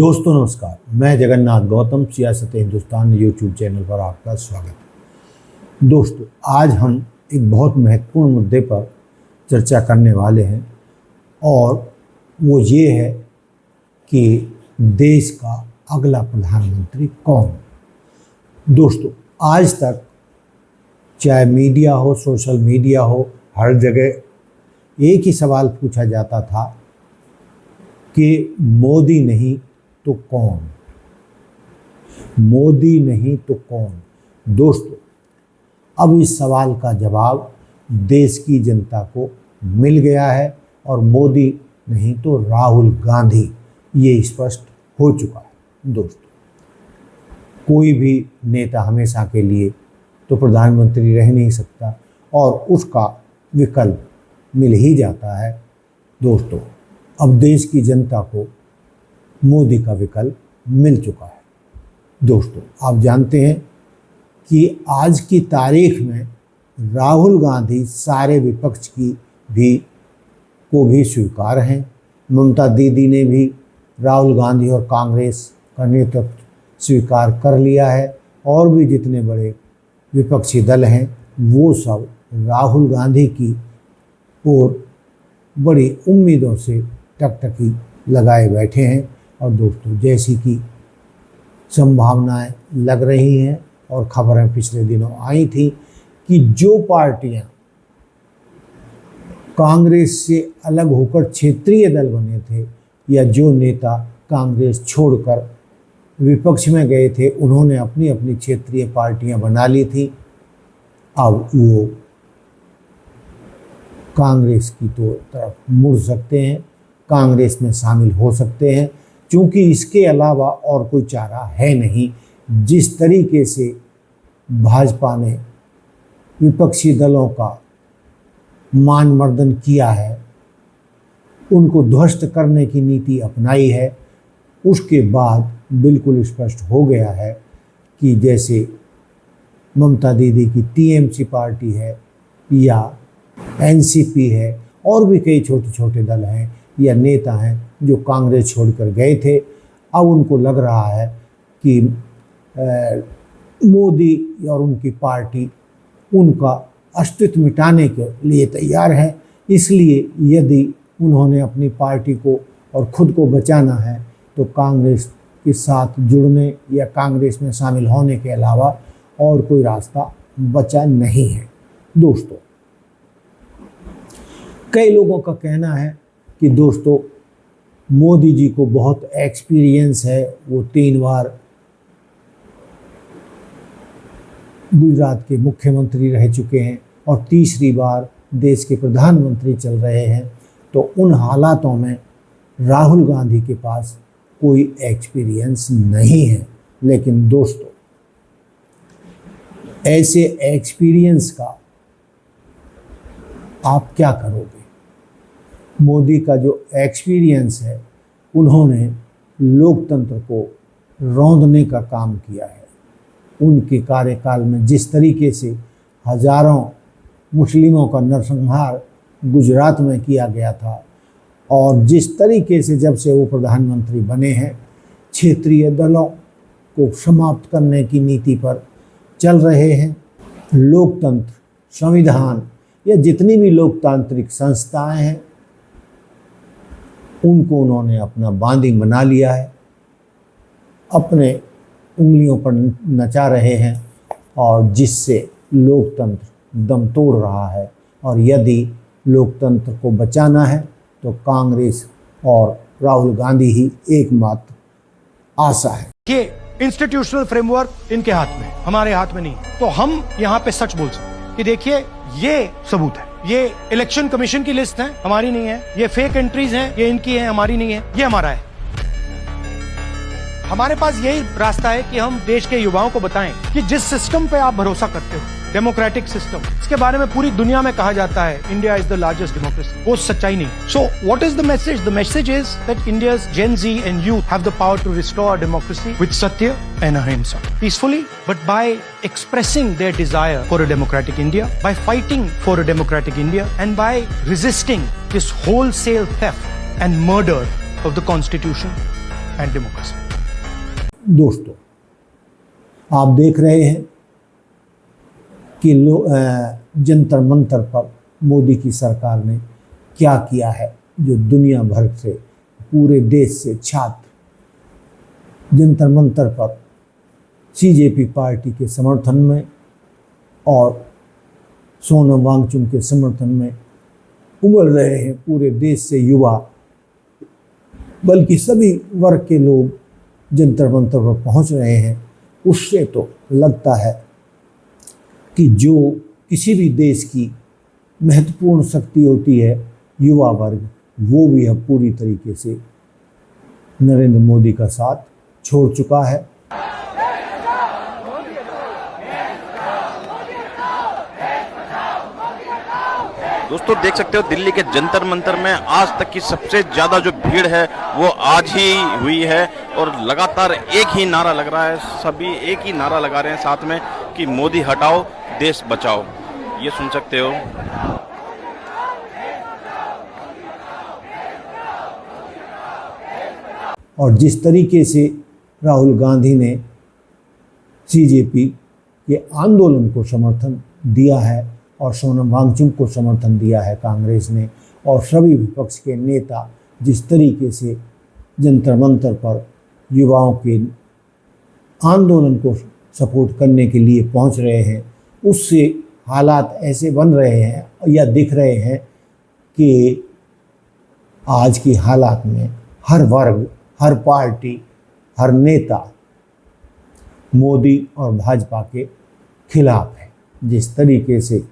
दोस्तों नमस्कार, मैं जगन्नाथ गौतम सियासत हिंदुस्तान यूट्यूब चैनल पर आपका स्वागत है। दोस्तों, आज हम एक बहुत महत्वपूर्ण मुद्दे पर चर्चा करने वाले हैं और वो ये है कि देश का अगला प्रधानमंत्री कौन। दोस्तों, आज तक चाहे मीडिया हो, सोशल मीडिया हो, हर जगह एक ही सवाल पूछा जाता था कि मोदी नहीं तो कौन, मोदी नहीं तो कौन। दोस्तों, अब इस सवाल का जवाब देश की जनता को मिल गया है और मोदी नहीं तो राहुल गांधी, ये स्पष्ट हो चुका है। दोस्तों, कोई भी नेता हमेशा के लिए तो प्रधानमंत्री रह नहीं सकता और उसका विकल्प मिल ही जाता है। दोस्तों, अब देश की जनता को मोदी का विकल्प मिल चुका है। दोस्तों, आप जानते हैं कि आज की तारीख में राहुल गांधी सारे विपक्ष की को भी स्वीकार हैं। ममता दीदी ने भी राहुल गांधी और कांग्रेस का नेतृत्व स्वीकार कर लिया है और भी जितने बड़े विपक्षी दल हैं वो सब राहुल गांधी की ओर बड़ी उम्मीदों से टकटकी लगाए बैठे हैं। और दोस्तों, जैसी कि संभावनाएं लग रही हैं और खबरें पिछले दिनों आई थी कि जो पार्टियां कांग्रेस से अलग होकर क्षेत्रीय दल बने थे या जो नेता कांग्रेस छोड़कर विपक्ष में गए थे, उन्होंने अपनी अपनी क्षेत्रीय पार्टियां बना ली थी। अब वो कांग्रेस की तो तरफ मुड़ सकते हैं, कांग्रेस में शामिल हो सकते हैं, क्योंकि इसके अलावा और कोई चारा है नहीं। जिस तरीके से भाजपा ने विपक्षी दलों का मान मर्दन किया है, उनको ध्वस्त करने की नीति अपनाई है, उसके बाद बिल्कुल स्पष्ट हो गया है कि जैसे ममता दीदी की टीएमसी पार्टी है या एनसीपी है और भी कई छोटे छोटे दल हैं या नेता हैं जो कांग्रेस छोड़कर गए थे, अब उनको लग रहा है कि मोदी और उनकी पार्टी उनका अस्तित्व मिटाने के लिए तैयार है। इसलिए यदि उन्होंने अपनी पार्टी को और खुद को बचाना है तो कांग्रेस के साथ जुड़ने या कांग्रेस में शामिल होने के अलावा और कोई रास्ता बचा नहीं है। दोस्तों, कई लोगों का कहना है कि दोस्तों मोदी जी को बहुत एक्सपीरियंस है, वो 3 बार गुजरात के मुख्यमंत्री रह चुके हैं और तीसरी बार देश के प्रधानमंत्री चल रहे हैं, तो उन हालातों में राहुल गांधी के पास कोई एक्सपीरियंस नहीं है। लेकिन दोस्तों, ऐसे एक्सपीरियंस का आप क्या करोगे? मोदी का जो एक्सपीरियंस है, उन्होंने लोकतंत्र को रौंदने का काम किया है। उनके कार्यकाल में जिस तरीके से हजारों मुस्लिमों का नरसंहार गुजरात में किया गया था और जिस तरीके से जब से वो प्रधानमंत्री बने हैं क्षेत्रीय दलों को समाप्त करने की नीति पर चल रहे हैं, लोकतंत्र, संविधान या जितनी भी लोकतांत्रिक संस्थाएं हैं उनको उन्होंने अपना बांदी बना लिया है, अपने उंगलियों पर नचा रहे हैं और जिससे लोकतंत्र दम तोड़ रहा है। और यदि लोकतंत्र को बचाना है तो कांग्रेस और राहुल गांधी ही एकमात्र आशा है। ये इंस्टीट्यूशनल फ्रेमवर्क इनके हाथ में, हमारे हाथ में नहीं। तो हम यहाँ पे सच बोल सकते कि देखिए, ये सबूत है, ये इलेक्शन कमीशन की लिस्ट है, हमारी नहीं है। ये फेक एंट्रीज हैं, ये इनकी है, हमारी नहीं है, ये हमारा है। हमारे पास यही रास्ता है कि हम देश के युवाओं को बताएं कि जिस सिस्टम पे आप भरोसा करते हो, डेमोक्रेटिक सिस्टम, इसके बारे में पूरी दुनिया में कहा जाता है India is the largest democracy, वो सच्चाई नहीं। So what is the message? The message is that India's Gen Z and youth have the power to restore democracy with satya and ahimsa, peacefully, but by expressing their desire for a democratic India, by fighting for a democratic India and by resisting this wholesale theft and murder of the Constitution and democracy. दोस्तों, आप देख रहे हैं कि जंतर मंतर पर मोदी की सरकार ने क्या किया है, जो दुनिया भर से, पूरे देश से छात्र जंतर मंतर पर CJP पार्टी के समर्थन में और सोनम वांगचुक के समर्थन में उमड़ रहे हैं। पूरे देश से युवा, बल्कि सभी वर्ग के लोग जंतर मंतर पर पहुंच रहे हैं। उससे तो लगता है कि जो किसी भी देश की महत्वपूर्ण शक्ति होती है, युवा वर्ग, वो भी अब पूरी तरीके से नरेंद्र मोदी का साथ छोड़ चुका है। दोस्तों देख सकते हो दिल्ली के जंतर मंतर में आज तक की सबसे ज्यादा जो भीड़ है वो आज ही हुई है और लगातार एक ही नारा लग रहा है, सभी एक ही नारा लगा रहे हैं साथ में कि मोदी हटाओ देश बचाओ। ये सुन सकते हो। और जिस तरीके से राहुल गांधी ने CJP के आंदोलन को समर्थन दिया है और सोनम वांगचुक को समर्थन दिया है कांग्रेस ने, और सभी विपक्ष के नेता जिस तरीके से जंतर मंतर पर युवाओं के आंदोलन को सपोर्ट करने के लिए पहुंच रहे हैं, उससे हालात ऐसे बन रहे हैं या दिख रहे हैं कि आज की हालात में हर वर्ग, हर पार्टी, हर नेता मोदी और भाजपा के खिलाफ है। जिस तरीके से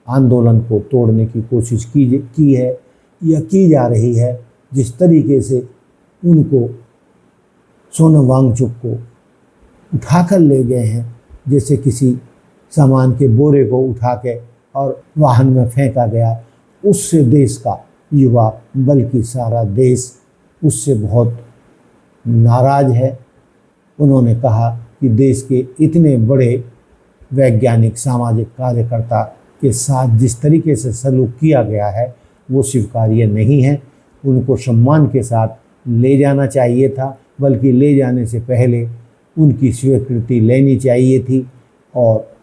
आंदोलन को तोड़ने की कोशिश की है या की जा रही है, जिस तरीके से उनको सोनम वांगचुक को उठाकर ले गए हैं, जैसे किसी सामान के बोरे को उठा के और वाहन में फेंका गया, उससे देश का युवा, बल्कि सारा देश उससे बहुत नाराज है। उन्होंने कहा कि देश के इतने बड़े वैज्ञानिक, सामाजिक कार्यकर्ता के साथ जिस तरीके से सलूक किया गया है वो स्वीकार्य नहीं है। उनको सम्मान के साथ ले जाना चाहिए था, बल्कि ले जाने से पहले उनकी स्वीकृति लेनी चाहिए थी, और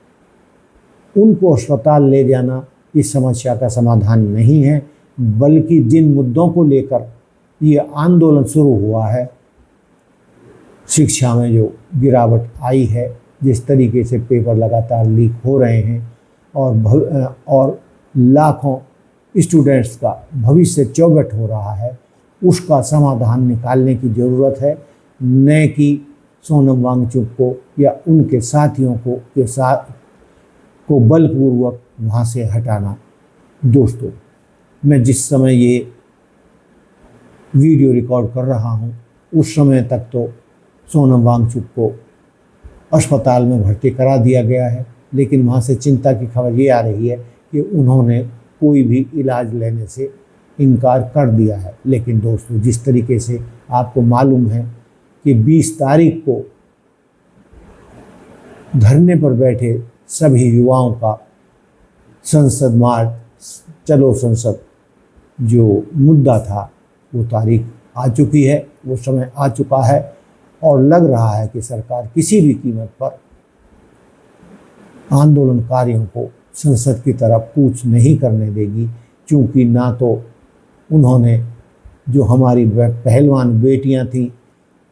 उनको अस्पताल ले जाना इस समस्या का समाधान नहीं है। बल्कि जिन मुद्दों को लेकर ये आंदोलन शुरू हुआ है, शिक्षा में जो गिरावट आई है, जिस तरीके से पेपर लगातार लीक हो रहे हैं और लाखों स्टूडेंट्स का भविष्य चौपट हो रहा है, उसका समाधान निकालने की ज़रूरत है, न कि सोनम वांगचुक को या उनके साथियों को बलपूर्वक वहाँ से हटाना। दोस्तों, मैं जिस समय ये वीडियो रिकॉर्ड कर रहा हूँ, उस समय तक तो सोनम वांगचुक को अस्पताल में भर्ती करा दिया गया है, लेकिन वहाँ से चिंता की खबर ये आ रही है कि उन्होंने कोई भी इलाज लेने से इनकार कर दिया है। लेकिन दोस्तों, जिस तरीके से आपको मालूम है कि 20 तारीख को धरने पर बैठे सभी युवाओं का संसद मार्च, चलो संसद जो मुद्दा था, वो तारीख आ चुकी है, वो समय आ चुका है, और लग रहा है कि सरकार किसी भी कीमत पर आंदोलनकारियों को संसद की तरफ कूच नहीं करने देगी। क्योंकि ना तो उन्होंने जो हमारी पहलवान बेटियां थीं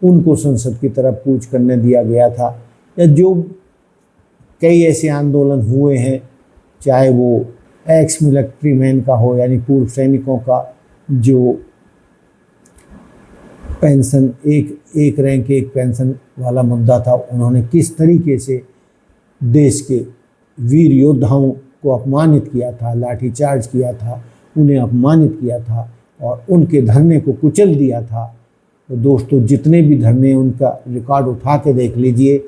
उनको संसद की तरफ कूच करने दिया गया था, या जो कई ऐसे आंदोलन हुए हैं, चाहे वो एक्स मिलिट्री मैन का हो, यानी पूर्व सैनिकों का जो पेंशन, एक रैंक एक पेंशन वाला मुद्दा था, उन्होंने किस तरीके से देश के वीर योद्धाओं को अपमानित किया था, लाठीचार्ज किया था, उन्हें अपमानित किया था और उनके धरने को कुचल दिया था। तो दोस्तों, जितने भी धरने, उनका रिकॉर्ड उठा के देख लीजिए,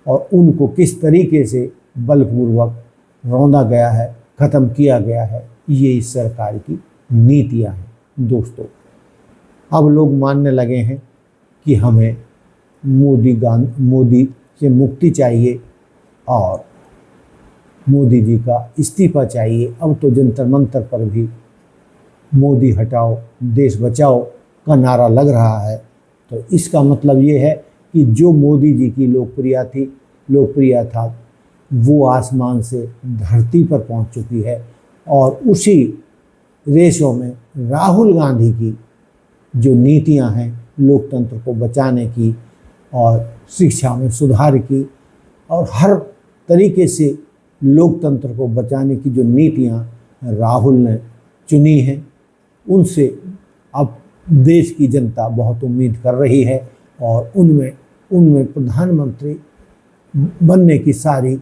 और उनको किस तरीके से बलपूर्वक रौंदा गया है, ख़त्म किया गया है। ये इस सरकार की नीतियाँ हैं। दोस्तों, अब लोग मानने लगे हैं कि हमें मोदी से मुक्ति चाहिए और मोदी जी का इस्तीफा चाहिए। अब तो जंतर मंतर पर भी मोदी हटाओ देश बचाओ का नारा लग रहा है। तो इसका मतलब ये है कि जो मोदी जी की लोकप्रियता था वो आसमान से धरती पर पहुंच चुकी है, और उसी रेशों में राहुल गांधी की जो नीतियां हैं लोकतंत्र को बचाने की और शिक्षा में सुधार की और हर तरीके से लोकतंत्र को बचाने की जो नीतियां राहुल ने चुनी हैं, उनसे अब देश की जनता बहुत उम्मीद कर रही है और उनमें प्रधानमंत्री बनने की सारी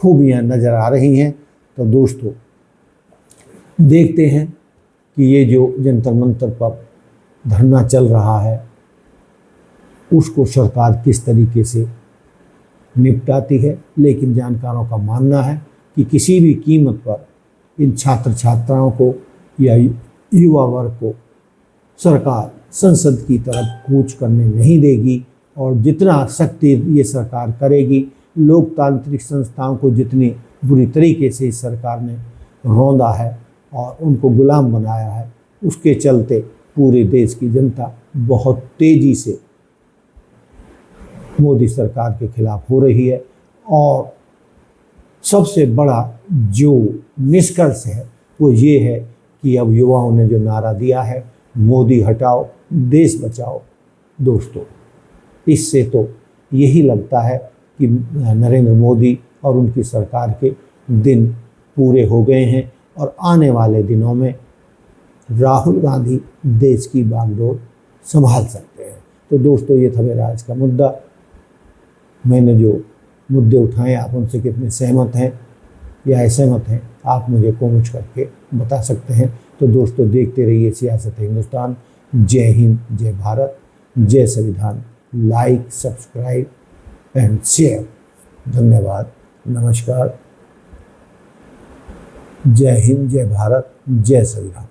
खूबियां नज़र आ रही हैं। तो दोस्तों देखते हैं कि ये जो जंतर मंतर पर धरना चल रहा है उसको सरकार किस तरीके से निपटाती है। लेकिन जानकारों का मानना है कि किसी भी कीमत पर इन छात्र छात्राओं को या युवा वर्ग को सरकार संसद की तरफ कूच करने नहीं देगी, और जितना सख्ती ये सरकार करेगी, लोकतांत्रिक संस्थाओं को जितनी बुरी तरीके से इस सरकार ने रौंदा है और उनको गुलाम बनाया है, उसके चलते पूरे देश की जनता बहुत तेज़ी से मोदी सरकार के खिलाफ हो रही है। और सबसे बड़ा जो निष्कर्ष है वो ये है कि अब युवाओं ने जो नारा दिया है, मोदी हटाओ देश बचाओ, दोस्तों इससे तो यही लगता है कि नरेंद्र मोदी और उनकी सरकार के दिन पूरे हो गए हैं और आने वाले दिनों में राहुल गांधी देश की बागडोर संभाल सकते हैं। तो दोस्तों ये था मेरा आज का मुद्दा। मैंने जो मुद्दे उठाए आप उनसे कितने सहमत हैं या असहमत हैं, आप मुझे कमेंट करके बता सकते हैं। तो दोस्तों देखते रहिए सियासत हिंदुस्तान। जय हिंद, जय भारत, जय संविधान। Like, subscribe and share. धन्यवाद, नमस्कार। जय हिंद, जय भारत, जय संविधान।